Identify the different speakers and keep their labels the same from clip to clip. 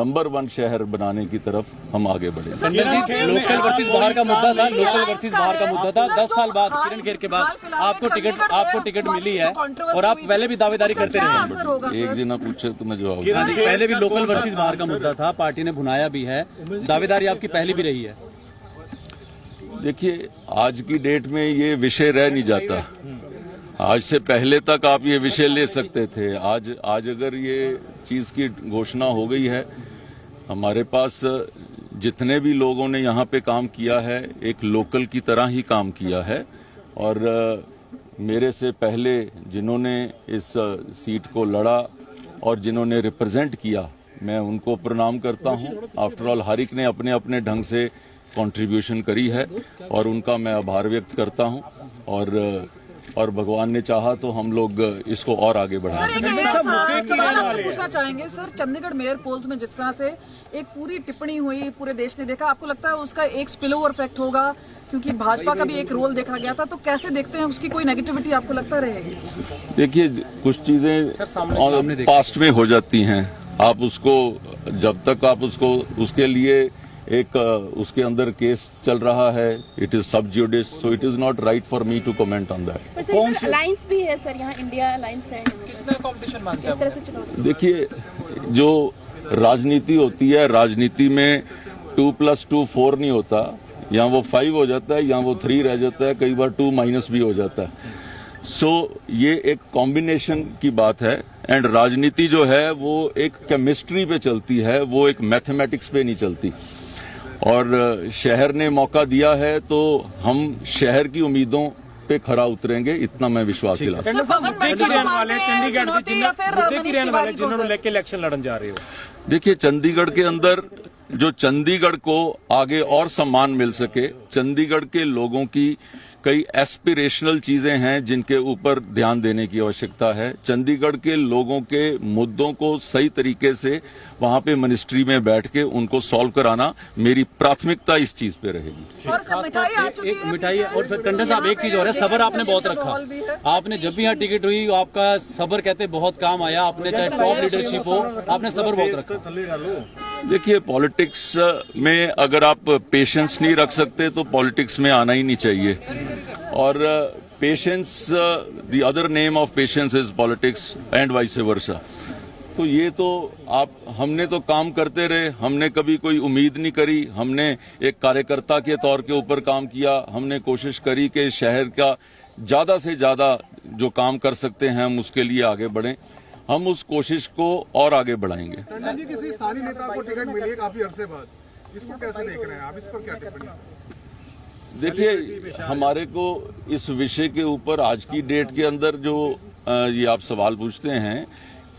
Speaker 1: Number 1 शहर बनाने की तरफ हम आगे बढ़े।
Speaker 2: लोकल वर्सेस बाहर का मुद्दा था, लोकल वर्सेस बाहर का मुद्दा था। 10 साल बाद किरण खेर के बाद आपको टिकट मिली है और आप पहले भी दावेदारी करते रहे।
Speaker 1: एक दिन पूछे तो मैं जवाब।
Speaker 2: पहले भी लोकल वर्सेस बाहर का मुद्दा था, पार्टी ने भुनाया भी है, दावेदारी आपकी पहले भी रही है।
Speaker 1: देखिए, आज की डेट में ये विषय रह नहीं जाता। आज से पहले तक आप ये विषय ले सकते थे। आज अगर ये चीज की घोषणा हो गई है, हमारे पास जितने भी लोगों ने यहाँ पे काम किया है एक लोकल की तरह ही काम किया है, और मेरे से पहले जिन्होंने इस सीट को लड़ा और जिन्होंने रिप्रेजेंट किया, मैं उनको प्रणाम करता हूँ। आफ्टर ऑल हर एक ने अपने अपने ढंग से कंट्रीब्यूशन करी है और उनका मैं आभार व्यक्त करता हूँ, और भगवान ने चाहा तो हम लोग इसको और आगे बढ़ाएंगे।
Speaker 3: पूछना चाहेंगे सर, चंडीगढ़ मेयर पोल्स में जिस तरह से एक पूरी टिप्पणी हुई, पूरे देश ने देखा, आपको लगता है उसका एक स्पिल ओवर इफेक्ट होगा? क्योंकि भाजपा का भी एक रोल देखा गया था, तो कैसे देखते हैं, उसकी कोई नेगेटिविटी आपको लगता रहेगी?
Speaker 1: देखिए, कुछ चीजें पास्ट में हो जाती हैं। आप उसको जब तक आप उसको उसके लिए एक उसके अंदर केस चल रहा है, it is sub judice, so it is not right for me to comment on that.
Speaker 4: कौन सी अलायंस भी है सर, यहाँ इंडिया अलायंस है, कितना कंपटीशन मानते हैं इस तरह से चुनाव?
Speaker 1: देखिए, जो राजनीति होती है, राजनीति में 2+2 4 नहीं होता। यहाँ वो 5 हो जाता है, यहाँ वो 3 रह जाता है, कई बार 2 माइनस भी हो जाता है। सो ये एक कॉम्बिनेशन की बात है, एंड राजनीति जो है वो एक केमिस्ट्री पे चलती है, वो एक मैथमेटिक्स पे नहीं चलती। और शहर ने मौका दिया है तो हम शहर की उम्मीदों पे खरा उतरेंगे, इतना मैं विश्वास दिला सकता हूं।
Speaker 2: जिन्होंने लेके इलेक्शन लड़न जा रहे हो,
Speaker 1: देखिए, चंडीगढ़ के अंदर जो चंडीगढ़ को आगे और सम्मान मिल सके, चंडीगढ़ के लोगों की कई एस्पिरेशनल चीजें हैं जिनके ऊपर ध्यान देने की आवश्यकता है। चंडीगढ़ के लोगों के मुद्दों को सही तरीके से वहां पे मिनिस्ट्री में बैठ के उनको सॉल्व कराना मेरी प्राथमिकता इस चीज पे रहेगी।
Speaker 2: एक मिठाई और सर टंडन साहब, एक चीज और है, सबर आपने बहुत रखा। आपने जब भी यहाँ टिकट हुई, आपका सबर कहते बहुत काम आया। आपने चाहे टॉप लीडरशिप हो, आपने सबर बहुत रखा।
Speaker 1: देखिए, पॉलिटिक्स में अगर आप पेशेंस नहीं रख सकते तो पॉलिटिक्स में आना ही नहीं चाहिए। और patience, the other name of patience is politics and vice versa. तो ये तो हमने तो काम करते रहे, हमने कभी कोई उम्मीद नहीं करी। हमने एक कार्यकर्ता के तौर के ऊपर काम किया। हमने कोशिश करी कि शहर का ज्यादा से ज्यादा जो काम कर सकते हैं हम उसके लिए आगे बढ़ें। हम उस कोशिश को और आगे बढ़ाएंगे।
Speaker 5: टंडन जी, किसी स्थानीय नेता को टिकट मिली है काफी अरसे बाद, इसको कैसे देख रहे हैं आप? इस पर क्या टिप्पणी?
Speaker 1: देखिए, हमारे को इस विषय के ऊपर आज की डेट के अंदर जो ये आप सवाल पूछते हैं,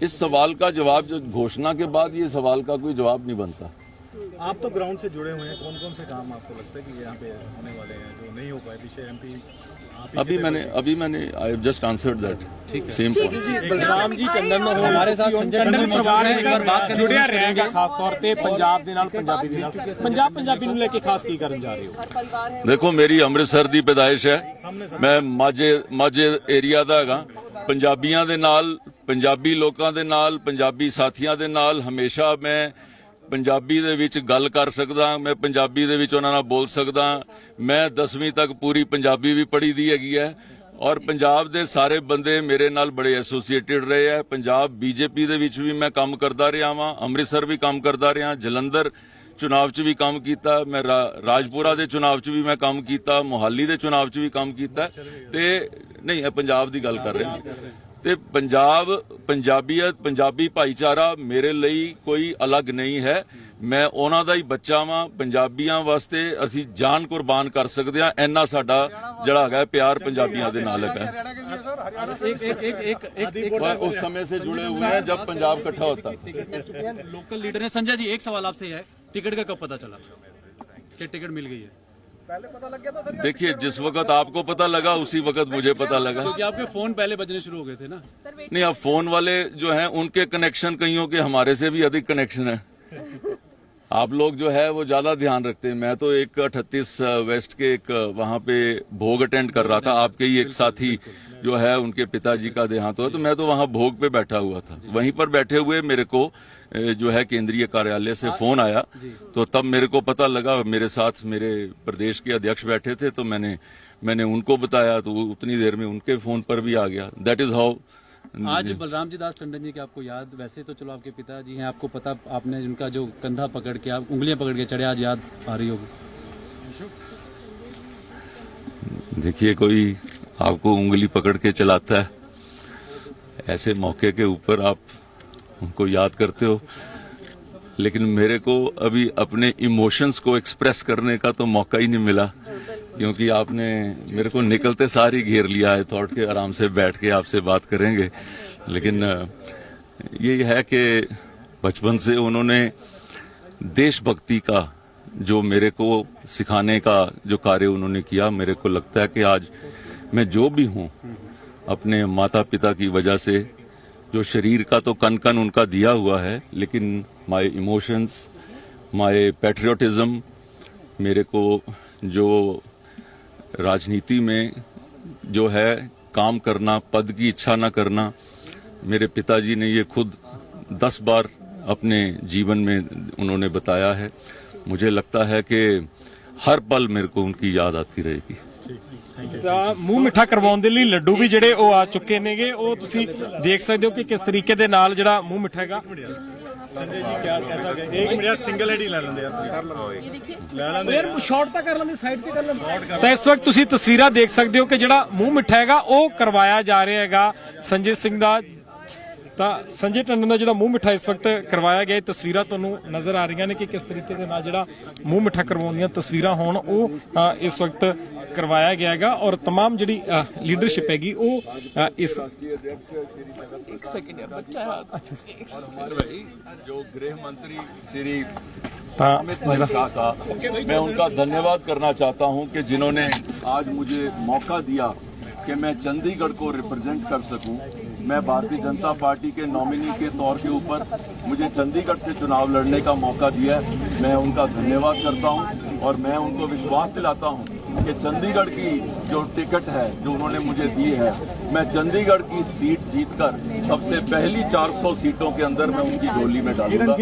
Speaker 1: इस सवाल का जवाब जो घोषणा के बाद, ये सवाल का कोई जवाब नहीं बनता।
Speaker 5: आप तो ग्राउंड से जुड़े हुए हैं, कौन कौन से काम आपको लगता है कि यहाँ पे होने वाले हैं जो नहीं हो पाए? विषय एमपी अभी मैंने I have just answered that. ठीक, सेम
Speaker 2: बलराम जी टंडन हमारे साथ टंडन परिवार है, एक बार बात जुड़िया रहेगा खास तौर पे पंजाब ਦੇ ਨਾਲ ਪੰਜਾਬੀ ਦੇ ਨਾਲ ਪੰਜਾਬੀ ਨੂੰ ਲੈ ਕੇ ਖਾਸ ਕੀ ਕਰਨ ਜਾ ਰਹੇ ਹੋ?
Speaker 1: देखो, मेरी अमृतसर ਦੀ पैदाइश है, मैं ਮਾਝੇ ਏਰੀਆ ਦਾ ਹੈਗਾ। ਪੰਜਾਬੀਆਂ ਦੇ ਨਾਲ, ਪੰਜਾਬੀ ਲੋਕਾਂ ਦੇ ਨਾਲ, ਪੰਜਾਬੀ ਸਾਥੀਆਂ ਦੇ ਨਾਲ ਹਮੇਸ਼ਾ ਮੈਂ ਪੰਜਾਬੀ ਦੇ ਵਿੱਚ ਗੱਲ ਕਰ ਸਕਦਾ, ਮੈਂ ਪੰਜਾਬੀ ਦੇ ਵਿੱਚ ਉਹਨਾਂ ਨਾਲ ਬੋਲ ਸਕਦਾ। ਮੈਂ 10ਵੀਂ ਤੱਕ ਪੂਰੀ ਪੰਜਾਬੀ ਵੀ ਪੜ੍ਹੀ ਦੀ ਹੈਗੀ ਹੈ, ਔਰ ਪੰਜਾਬ ਦੇ ਸਾਰੇ ਬੰਦੇ ਮੇਰੇ ਨਾਲ ਬੜੇ ਐਸੋਸੀਏਟਿਡ ਰਹੇ ਹੈ। ਪੰਜਾਬ ਬੀਜੇਪੀ ਦੇ ਵਿੱਚ ਵੀ ਮੈਂ ਕੰਮ ਕਰਦਾ ਰਿਹਾ ਵਾਂ, ਅੰਮ੍ਰਿਤਸਰ ਵੀ ਕੰਮ ਕਰਦਾ ਰਿਹਾ, ਜਲੰਧਰ ਚੁਣਾਵ 'ਚ ਵੀ ਕੰਮ ਕੀਤਾ, ਮੈਂ ਰਾਜਪੁਰਾ ਦੇ ਚੁਣਾਵ 'ਚ ਵੀ ਮੈਂ ਕੰਮ ਕੀਤਾ, ਮੋਹਾਲੀ ਦੇ ਚੁਣਾਵ 'ਚ ਵੀ ਕੰਮ ਕੀਤਾ। ਤੇ ਨਹੀਂ, ਇਹ ਪੰਜਾਬ ਦੀ ਗੱਲ ਕਰ ਰਹੇ ਹਾਂ। ਤੇ ਪੰਜਾਬ, ਪੰਜਾਬੀਅਤ, ਪੰਜਾਬੀ ਭਾਈਚਾਰਾ ਮੇਰੇ ਲਈ ਕੋਈ ਅਲੱਗ ਨਹੀਂ ਹੈ। ਮੈਂ ਉਹਨਾਂ ਦਾ ਹੀ ਬੱਚਾ ਵਾਂ। ਪੰਜਾਬੀਆਂ ਵਾਸਤੇ ਅਸੀਂ ਜਾਨ ਕੁਰਬਾਨ ਕਰ ਸਕਦੇ ਹਾਂ। ਇੰਨਾ ਸਾਡਾ ਜਿਹੜਾ ਹੈਗਾ ਪਿਆਰ ਪੰਜਾਬੀਆਂ ਦੇ ਨਾਲ ਹੈਗਾ। उस समय से जुड़े हुए हैं जब पंजाब इकट्ठा होता।
Speaker 2: लोकल लीडर है संजय जी, एक सवाल आपसे है, टिकट का कब पता चला कि टिकट मिल गई है?
Speaker 5: पहले पता लग गया था सर?
Speaker 1: देखिए, जिस वक्त आपको पता लगा उसी वक्त मुझे पता लगा।
Speaker 2: क्योंकि आपके फोन पहले बजने शुरू हो गए थे ना?
Speaker 1: नहीं, अब फोन वाले जो हैं उनके कनेक्शन कईयों के हमारे से भी अधिक कनेक्शन है। आप लोग जो है वो ज्यादा ध्यान रखते हैं। मैं तो एक 38 वेस्ट के एक वहां पे भोग अटेंड कर रहा था। आपके ही एक साथी जो है उनके पिताजी का देहांत हुआ, तो मैं तो वहां भोग पे बैठा हुआ था। वहीं पर बैठे हुए मेरे को जो है केंद्रीय कार्यालय से फोन आया, तो तब मेरे को पता लगा। मेरे साथ मेरे प्रदेश के अध्यक्ष बैठे थे, तो मैंने उनको बताया, तो उतनी देर में उनके फोन पर भी आ गया। That is how.
Speaker 2: आज बलराम जी दास टंडन जी की आपको याद, वैसे तो चलो आपके पिताजी हैं, आपको पता, आपने उनका जो कंधा पकड़ के, आप उंगलियां पकड़ के चढ़े, आज याद आ रही होगी।
Speaker 1: देखिए, कोई आपको उंगली पकड़ के चलाता है, ऐसे मौके के ऊपर आप उनको याद करते हो। लेकिन मेरे को अभी अपने इमोशंस को एक्सप्रेस करने का तो मौका ही नहीं मिला, क्योंकि आपने मेरे को निकलते सार ही घेर लिया है। थॉट के आराम से बैठ के आपसे बात करेंगे, लेकिन ये है कि बचपन से उन्होंने देशभक्ति का जो मेरे को सिखाने का जो कार्य उन्होंने किया, मेरे को लगता है कि आज मैं जो भी हूँ अपने माता पिता की वजह से। जो शरीर का तो कन कन उनका दिया हुआ है, लेकिन माय इमोशंस, माय पैट्रियोटिज्म, मेरे को जो राजनीति में जो है काम करना, पद की इच्छा ना करना, मेरे पिताजी ने ये खुद 10 बार अपने जीवन में उन्होंने बताया है। मुझे लगता है कि हर पल मेरे को उनकी याद आती रहेगी।
Speaker 6: ਮੂੰਹ ਮਿੱਠਾ ਕਰਵਾਉਣ ਦੇ ਲਈ ਲੱਡੂ ਵੀ ਜਿਹੜੇ ਉਹ ਆ ਚੁੱਕੇ ਨੇਗੇ, ਉਹ ਤੁਸੀਂ ਦੇਖ ਸਕਦੇ ਹੋ ਕਿ ਕਿਸ ਤਰੀਕੇ ਦੇ ਨਾਲ ਜਿਹੜਾ ਮੂੰਹ ਮਿੱਠਾ ਹੈਗਾ।
Speaker 5: संजय जी क्या कैसा गया? एक मिनट सिंगल हेड ही ले लेंगे यार,
Speaker 6: ਸ਼ਾਰਟ ਤਾਂ ਕਰ ਲੈਂਦੇ, ਸਾਈਡ ਤੇ ਕਰ ਲੈਂਦੇ। ਤਾਂ ਇਸ ਵਕਤ ਤੁਸੀਂ ਤਸਵੀਰਾਂ ਦੇਖ ਸਕਦੇ ਹੋ ਕਿ ਜਿਹੜਾ ਮੂੰਹ ਮਿੱਠਾ ਹੈਗਾ ਉਹ ਕਰਵਾਇਆ ਜਾ ਰਿਹਾ ਹੈਗਾ ਸੰਜੇ ਸਿੰਘ ਦਾ। ਤਾਂ ਸੰਜੇ ਟੰਡਨ ਦਾ ਜਿਹੜਾ ਮੂੰਹ ਮਿੱਠਾ ਇਸ ਵਕਤ ਕਰਵਾਇਆ ਗਿਆ, ਇਹ ਤਸਵੀਰਾਂ ਤੁਹਾਨੂੰ ਨਜ਼ਰ ਆ ਰਹੀਆਂ ਨੇ ਕਿ ਕਿਸ ਤਰੀਕੇ ਦੇ ਨਾਲ ਜਿਹੜਾ ਮੂੰਹ ਮਿੱਠਾ ਕਰਵਾਉਣ ਦੀਆਂ ਤਸਵੀਰਾਂ ਹੋਣ, ਉਹ ਇਸ ਵਕਤ ਕਰਵਾਇਆ ਗਿਆ ਹੈਗਾ। ਔਰ तमाम ਜਿਹੜੀ ਲੀਡਰਸ਼ਿਪ ਹੈਗੀ ਉਹ ਇਸ
Speaker 1: एक सेकंड यार, बच्चा है। अच्छा, जो गृह मंत्री श्री
Speaker 6: ਤਾਂ
Speaker 1: अमित शाह का मैं उनका धन्यवाद करना चाहता हूं कि जिन्होंने आज मुझे मौका दिया कि मैं चंडीगढ़ को रिप्रेजेंट कर सकूं। मैं भारतीय जनता पार्टी के नॉमिनी के तौर के ऊपर मुझे चंडीगढ़ से चुनाव लड़ने का मौका दिया है। मैं उनका धन्यवाद करता हूं और मैं उनको विश्वास दिलाता हूं कि चंडीगढ़ की जो टिकट है जो उन्होंने मुझे दी है, मैं चंडीगढ़ की सीट जीतकर सबसे पहली 400 सीटों के अंदर मैं उनकी झोली में डालूंगा।